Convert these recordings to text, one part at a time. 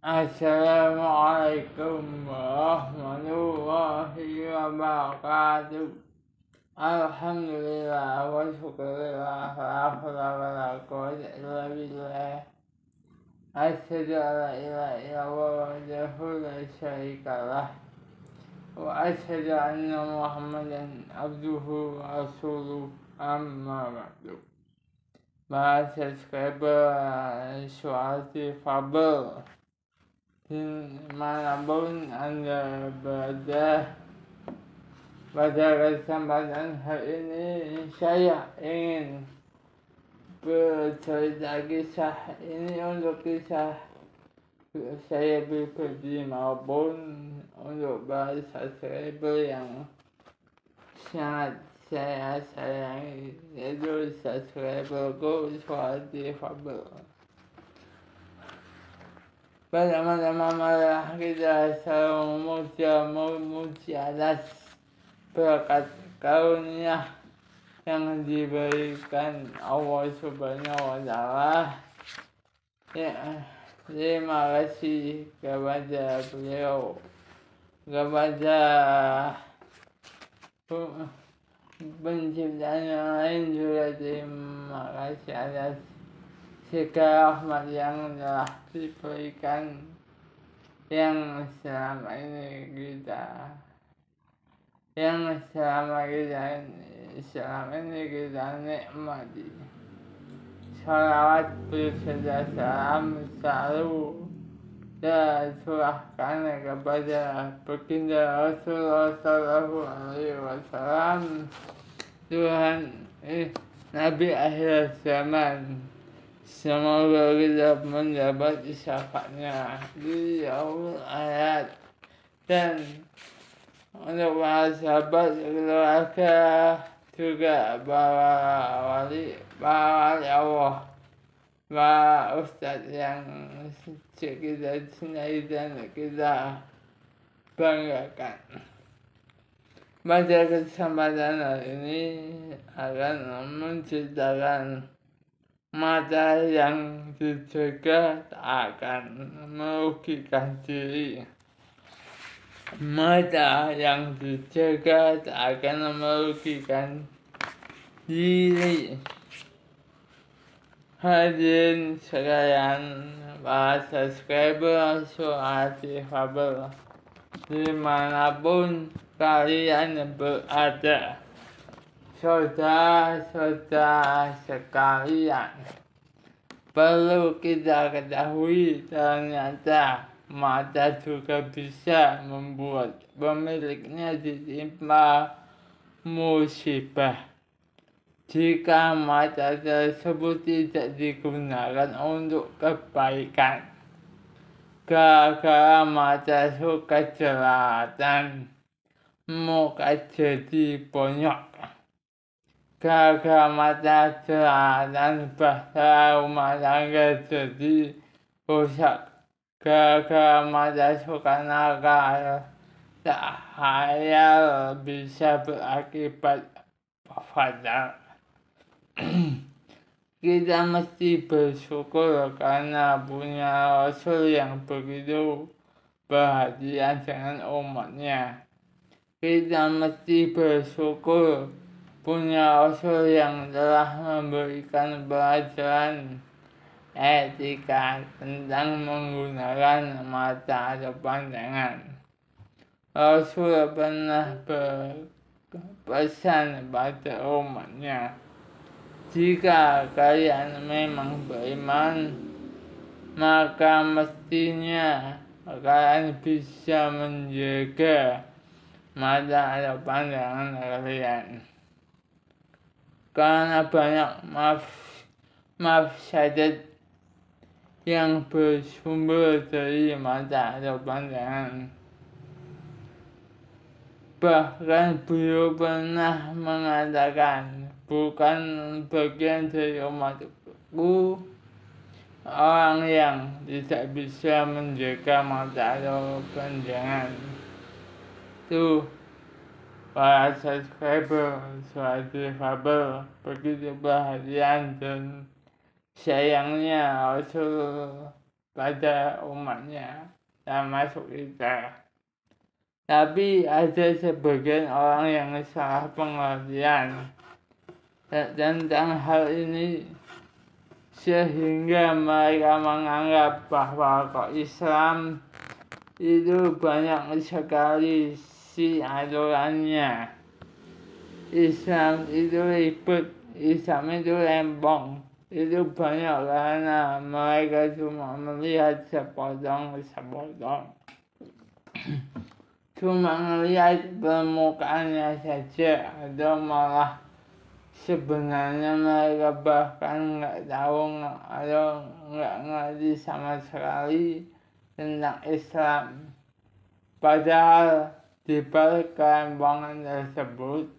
Assalamualaikum warahmatullahi wabarakatuh. Alhamdulillah wa syukurillah la haula wa la quwwata illa billah. Asyhadu an la ilaha illallah wahdahu la syarika lah. Wa asyhadu anna Muhammadan abduhu wa rasuluh, amma ba'du. Bahasa subscriber Suarti Fabel, dimanapun Anda berada, pada kesempatan hari ini saya ingin bercerita kisah ini untuk kisah saya pribadi maupun untuk bahasa subscriber yang sangat saya sayangi, yaitu subscriberku Suarti Fabel. Pertama-tama malah kita selalu memuji atas berkat karunia yang diberikan Allah Subhanahu wa Ta'ala. Ya, terima kasih kepada beliau, kepada penciptaan yang lain juga terima kasih atas segala rahmat yang telah diberikan yang selama ini kita nikmati. Salawat beserta salam selalu tercurahkan kepada baginda Rasulullah Sallallahu Alaihi Wasallam, Tuhan Nabi akhir zaman. Semoga kita mendapat syafaatnya di yaumul akhirat. Dan untuk para sahabat, keluarga, juga para wali Allah, para ustadz yang kita cintai dan kita banggakan. Pada kesempatan hari ini akan menceritakan mata yang dijaga tak akan merugikan diri. Mata yang dijaga tak akan merugikan diri. Hadirin sekalian, para subscriber Suarti Fabel, dimanapun kalian berada, saudara-saudara sekalian, perlu kita ketahui ternyata mata juga bisa membuat pemiliknya ditimpa musibah jika mata tersebut tidak digunakan untuk kebaikan. Gara-gara mata suka jelalatan, muka jadi bonyok. Gara-gara mata jelalatan, bahasa rumah tangga jadi rusak. Gara-gara mata suka nakal, tak hayal bisa berakibat fatal. Kita mesti bersyukur karena punya Rasul yang begitu perhatian dengan umatnya. Kita mesti bersyukur punya Rasul yang telah memberikan pelajaran etika tentang menggunakan mata atau pandangan. Rasul pernah berpesan pada umatnya, jika kalian memang beriman, maka mestinya kalian bisa menjaga mata atau pandangan kalian. Karena banyak mafsadat yang bersumber dari mata atau pandangan. Bahkan beliau pernah mengatakan, bukan bagian dari umatku orang yang tidak bisa menjaga mata atau pandangan. Tuh, para subscriber Suarti Fabel begitu perhatian dan sayangnya Rasul pada umatnya, termasuk kita. Tapi ada sebagian orang yang salah pengertian tentang hal ini, sehingga mereka menganggap bahwa kok Islam itu banyak sekali aturannya. Islam itu ribet, Islam itu rempong. Itu banyak karena mereka cuma melihat sepotong-sepotong. Cuma melihat permukaannya saja, atau malah sebenarnya mereka bahkan nggak tahu atau nggak ngerti sama sekali tentang Islam. Padahal di balik kerempongan tersebut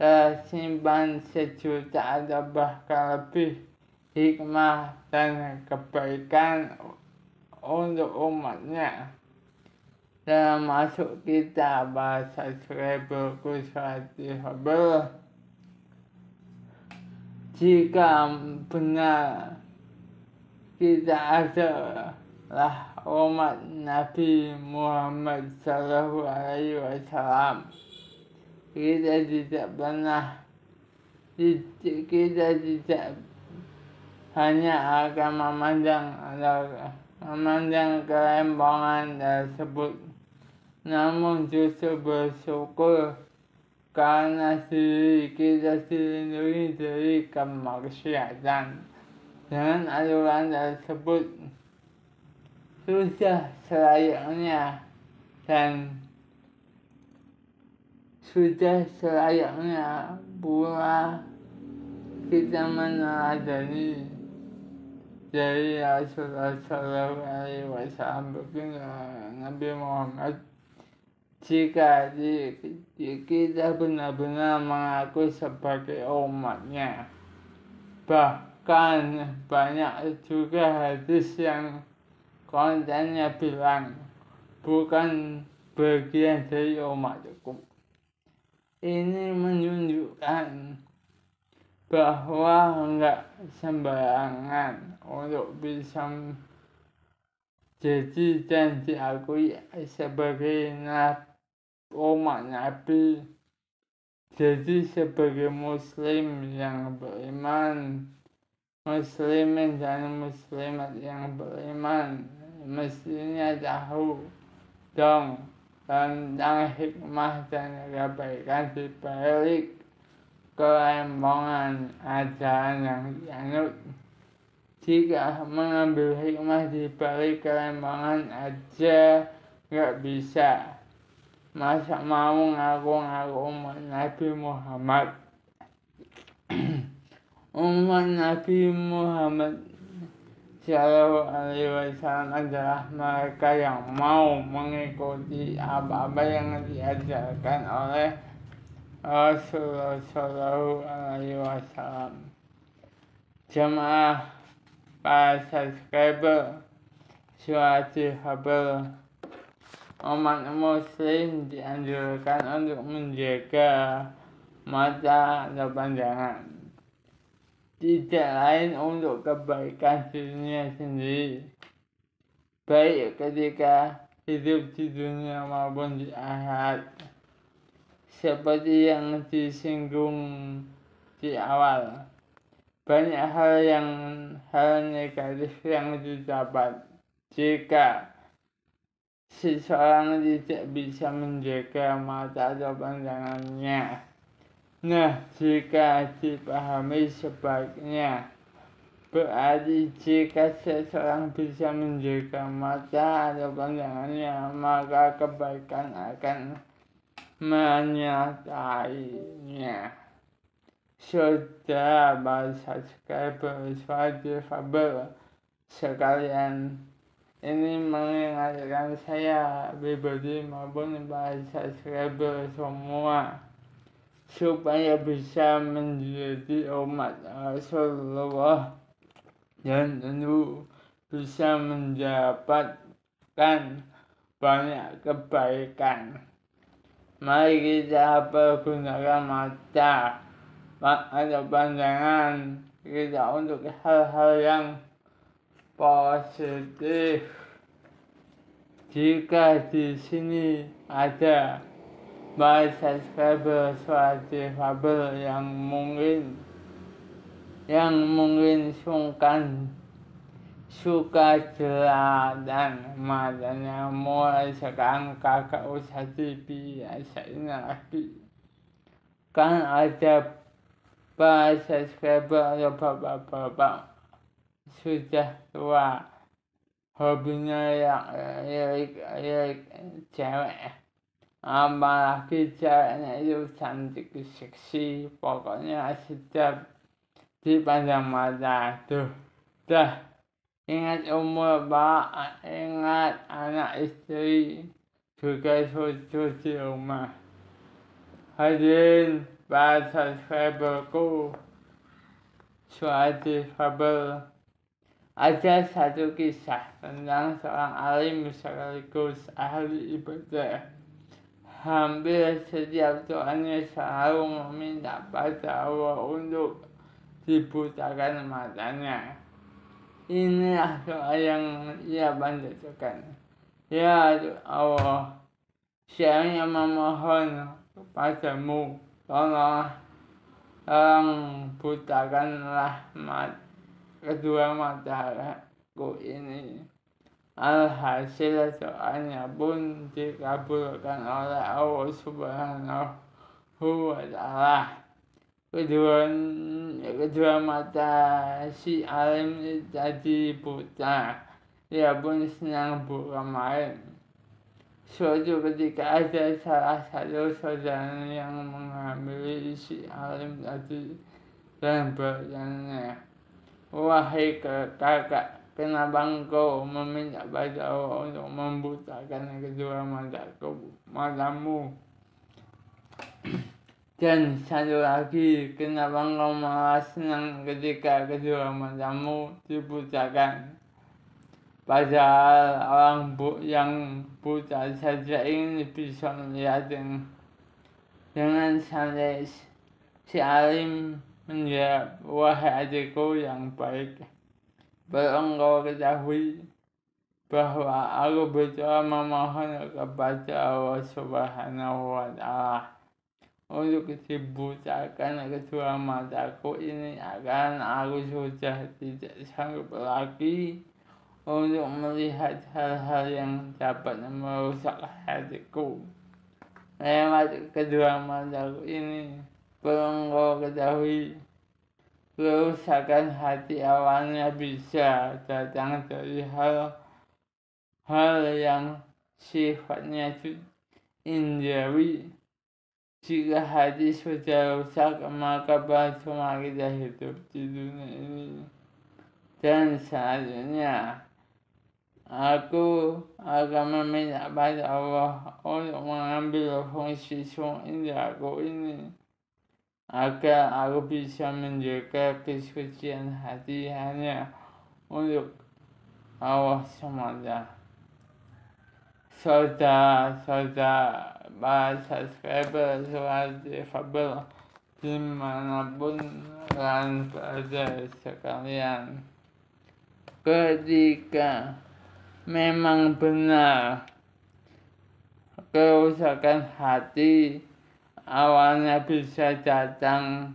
tersimpan sejuta atau bahkan lebih hikmah dan kebaikan untuk umatnya, termasuk kita bahasa subscriberku subscriber. Jika benar kita adalah umat Nabi Muhammad SAW, kita tidak hanya akan memandang kerempongan tersebut, namun justru bersyukur karena diri kita dilindungi dari kemaksiatan dengan aturan tersebut. Sudah selayaknya pula kita meneladani dari Rasulullah SAW Nabi Muhammad. Jika kita benar-benar mengaku sebagai umatnya, bahkan banyak juga hadis yang kontennya bilang bukan bagian dari umatku. Ini menunjukkan bahwa enggak sembarangan untuk bisa jadi dan diakui sebagai umat Nabi. Jadi sebagai muslim yang beriman, muslimin dan muslimat yang beriman, mestinya tahu dong tentang hikmah dan kebaikan di balik kerempongan ajaran yang dianut. Jika mengambil hikmah di balik kerempongan aja nggak bisa, masa mau ngaku-ngaku umat Nabi Muhammad? Umat Nabi Muhammad SAW adalah mereka yang mau mengikuti apa-apa yang diajarkan oleh Rasulullah SAW. Jemaah para subscriber subscriber, umat muslim dianjurkan untuk menjaga mata atau pandangan, tidak lain untuk kebaikan dirinya sendiri, baik ketika hidup di dunia maupun di akhirat. Seperti yang disinggung di awal, banyak hal negatif yang didapat jika seseorang tidak bisa menjaga mata atau pandangannya. Nah, jika dipahami sebaiknya, berarti jika seseorang bisa menjaga mata atau pandangannya, maka kebaikan akan menyertainya. Saudara bahasa subscriber sekalian, ini mengingatkan saya pribadi maupun bahasa subscriber semua supaya bisa menjadi umat Rasulullah dan tentu bisa mendapatkan banyak kebaikan. Mari kita pergunakan mata atau pandangan kita untuk hal-hal yang positif. Jika di sini ada subscriber suara difabel yang mungkin suka jelas dan matanya mulai sekarang kakak usah dibiasain lagi. Kan ada subscriber atau bapak-bapak sudah tua, hobinya yang cewek, apalagi ceweknya itu cantik seksi, pokoknya sedap dipandang mata. Dah ingat umur pak, ingat anak istri juga cucu di rumah. Hadirin para subscriberku suara difabel, ada satu kisah tentang seorang alim sekaligus ahli ibadah. Hampir setiap doanya selalu meminta pada Allah untuk dibutakan matanya. Inilah doa yang ia panjatkan. Ya Allah, saya memohon kepadamu, tolong butakanlah kedua mataku ini. Alhasil doanya pun dikabulkan oleh Allah Subhanahu wa Ta'ala. Kedua mata si alim jadi buta. Dia pun senang kemarin. Suatu ketika ada salah satu saudara yang menghampiri si alim tadi dan bertanya, "Wahai kakak, kenapa engkau meminta pada Allah untuk membutakan kedua matamu? Dan satu lagi, kenapa engkau malah senang ketika kedua matamu dibutakan? Padahal orang yang buta saja ini bisa melihat dengan santai." Si alim menjawab, "Wahai adikku yang baik, perlu engkau ketahui bahwa aku berdoa memohon kepada Allah Subhanahu wa Ta'ala untuk dibutakan kedua mataku ini, akan aku sudah tidak sanggup lagi untuk melihat hal-hal yang dapat merusak hatiku. Lewat kedua mataku ini, perlu engkau ketahui, kerusakan hati awalnya bisa datang dari hal yang sifatnya indrawi. Jika hati sudah rusak, maka percuma kita hidup di dunia ini. Dan selanjutnya, aku akan meminta pada Allah untuk mengambil fungsi indraku ini, agar aku bisa menjaga kesucian hati hanya untuk Allah semata." Saudara para subscriber suara difabel dimanapun kalian berada sekalian, ketika memang benar kerusakan hati awalnya bisa datang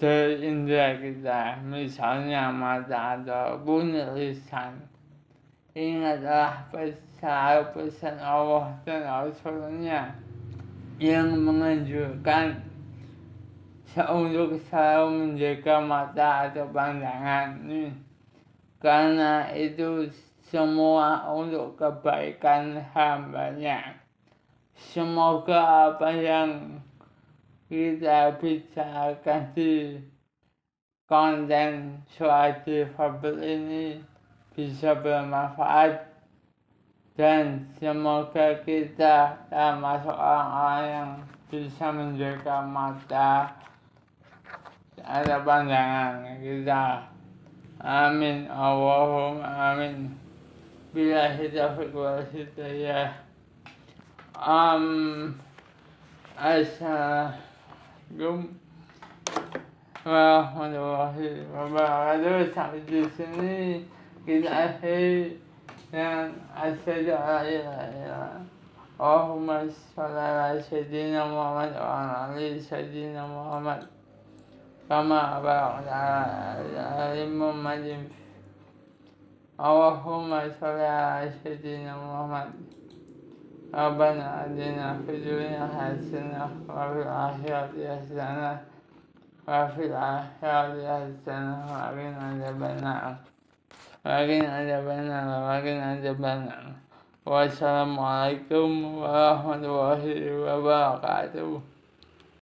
dari indera kita, misalnya mata ataupun lisan. Ingatlah pesan Allah dan Rasulnya yang menganjurkan untuk selalu menjaga mata atau pandangan ini, karena itu semua untuk kebaikan hambanya. Semoga apa yang kita bicarakan di konten suara difabel ini bisa bermanfaat, dan semoga kita termasuk orang-orang yang bisa menjaga mata atau pandangan kita. Amin, Allahumma amin. Billahi taufiq wal hidayah. Assalamualaikum warahmatullahi wabarakatuh. Sampai di sini kita akhiri dengan asyhadu alla ilaha illallah. Allahumma sholli ala sayyidina Muhammad wa ala ali sayyidina Muhammad kama barakta ala ali Muhammadin. Allahumma sholli ala sayyidina Muhammad. Rabbana atina fid dunya hasanah wa fil akhirati hasanah wa fil akhirati hasanah wa qina adzabannar. Wassalamualaikum warahmatullahi wabarakatuh.